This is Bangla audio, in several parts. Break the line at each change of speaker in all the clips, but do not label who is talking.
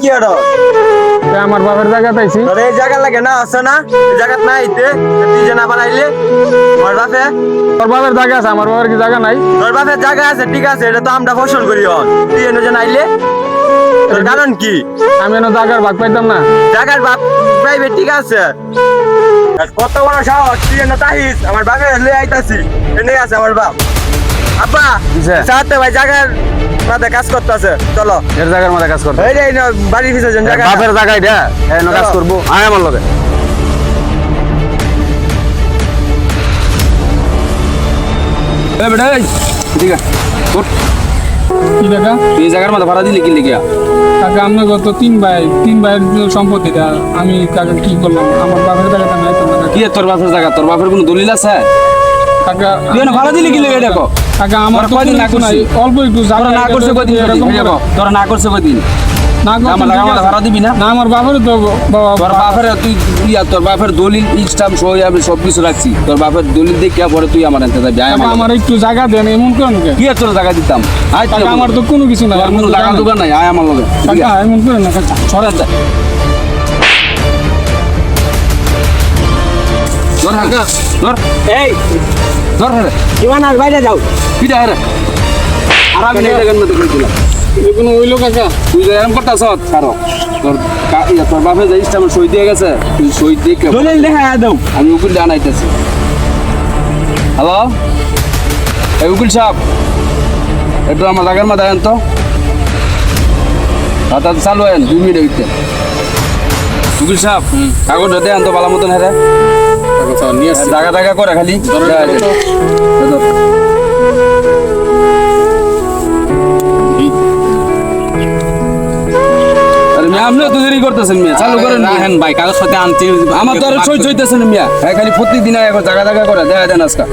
কি আরো
আমার বাপের জায়গা পাইছি।
তোর এই জায়গা লাগে না আছে না এই জায়গা না আইতে তুই যে না বানাইলে আমার বাপে
তোর বাপের জায়গা আছে, আমার বাপের কি জায়গা নাই?
তোর বাপের জায়গা আছে ঠিক আছে, এটা তো আমরা ফসল করি হন, তুই এনে যে নাইলে তোর কারণ কি?
আমি এনে জায়গার ভাগ পাইতাম না।
জায়গার বাপ প্রাইভেট ঠিক আছে, আর কত বড় সাহস তুই এনে তাহিস আমার বাপে লয়ে আইতাছি, এনে আছে আমার বাপ। আব্বা
কিসে?
সাথে ভাই জায়গার মাঝে কাজ করতেছে, চলো
এর জায়গার মধ্যে কাজ করতে
এই রে এই নাও, বাড়ির পিছনে যে জায়গা
বাপের জায়গা এটা এই কাজ
চলো।
করবো আয় আমার লগে।
ঠিক আছে
কি টাকা?
তুই এই জায়গার মধ্যে ভাড়া দিলি কি লিখিয়া?
কাকা আমরা গত তিন ভাইয়ের সম্পত্তিটা আমি কাকা কি করলাম, আমার বাপের জায়গাটা নাই তো না।
কি তোর বাপের জায়গা? তোর বাপের কোনো দলিল আছে?
কাকা
তুই এনে ভাড়া দিলি কি লিখিয়া দেখো?
কাকা আমার তো
কয়দিন না
কিছু নাই,
করছি?
অল্প একটু
তোরা
জায়গা
না করছে কদিন?
এরকম
দেখো তোরা না করছে কদিন?
না করতে
আমার
ঠিক
লাগা
আছে।
ভাড়া দিবি না?
না আমার বাপের তো বাবা
তোর বাপের তুই তোর বাপের দলিল স্টাম্প সই আমি সব কিছু রাখছি। তোর বাপের দলিল দেখে পরে তুই আমার আনতে যাবি। আয়
কাকা
আমার
আমার একটু জায়গা দেন, এমন করেন কে?
কি আর তোর জায়গা দিতাম? আয় তুই
কাকা আমার তো কোনো কিছু নাই,
তোর
আমার
কোনো
তো
জায়গা
জায়গা
দোকান নাই। আয় আমার লগে
কাকা এমন করেন না কাকা।
সরেন যা। ধর হাঁকা ধর
এই
ধর হ্যাঁ
ইমান আর বাইরে যাও
পিঠা হ্যাঁ আর আমি এই জায়গার মধ্যে করেছিলাম।
এগুলো হইলো কাকা?
তুই যে এরকম করতেছ কারো তোর তোর বাপে যে স্টাম্পের সই দিয়ে গেছে, তুই সই দিয়ে
দলিল দেখা দাও।
আমি উকিল আনাইতেছি। হ্যালো এই উকিল সাহেব, একটু আমার জায়গার মধ্যে আয়েন তো, হঠাৎ চালু আয়েন 2 মিনিট হইতে। উকিল সাহেব কাগজ ধরতে আন তো ভালো মতন হ্যাঁ
নিয়ে আসছি।
জায়গা জায়গা করে খালি আপনিও তো দেরি করতেছেন মিয়া, চালু করেন
রাহেন ভাই কাগজ সাথে আনতে
আমার তো আর সই হইতেছেন মিয়া। হ্যাঁ খালি প্রত্যেকদিন এখন জায়গা জায়গা করে দেখা দেন আজকা।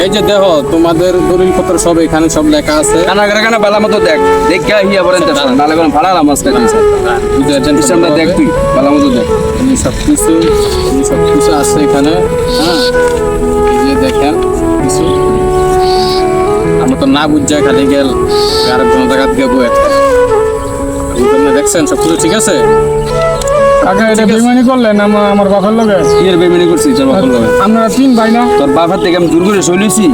এই যে দেখো তোমাদের দলিল পত্র সব এখানে সব লেখা আছে।
কানা বালা মতো দেখ দেখা হিয়া বলেন তো নালে কোন ফাড়ালাম আজকে দিছে সিস্টেমটা দেখ তুই বালা মতো দেখ।
সব কিছু আছে এখানে। হ্যাঁ এই যে দেখেন কিছু আমরা তো না বুঝা খালি গেল আরেকজন জায়গা দিয়ে বয়ে দেখছেন সব কিছু ঠিক আছে।
কাকা এটা বেইমানি করলেন আমার বাপের লগে?
কি এর বেমিনি করছিস তোর বাপের লগে?
আমরা 3 ভাই না?
তোর বাপের থেকে আমি জোর করে সইলইছি।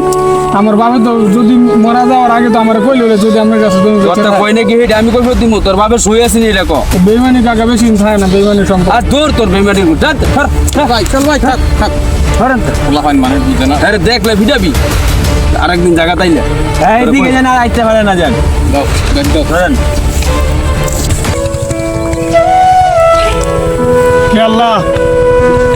আমার বাপে তো যদি মারা যাওয়ার আগে তো আমার কইলো যদি আমার কাছে জমি বেচে
তোরটা
দেয়।
কই নাকি হেডে আমি কইব দিমু, তোর বাপের সই আছে নি রে ক।
বেইমানি কাকা বেশি থাকে না, বেইমানি সম্পর্ক।
আর তোর বেমিনি গুটা
ভাই চল ভাই থাক থাক
ধরেন তো
পোলাপাইন মানে বুঝে না।
আরে দেখলে ভিডাবি আরেকদিন জায়গা তাইলে
এইদিকে যেন আর আইতে পারে না যান।
দাও দেখ দাও
ধরেন
হে আল্লাহ,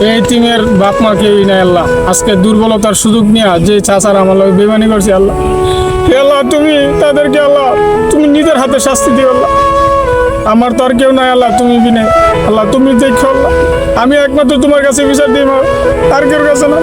এই টিমের বাপ মা কেউই নাই আল্লাহ। আজকে দুর্বলতার সুযোগ নিয়ে যে চাচার আমার লগে বেইমানি করছে আল্লাহ, হে আল্লাহ তুমি তাদেরকে আল্লাহ তুমি নিজের হাতে শাস্তি দিও আল্লাহ। আমার তো আর কেউ নাই আল্লাহ, তুমি বিনে আল্লাহ তুমি দেখো আল্লাহ। আমি একমাত্র তোমার কাছে বিচার দিই, আর কেউ কাছে না।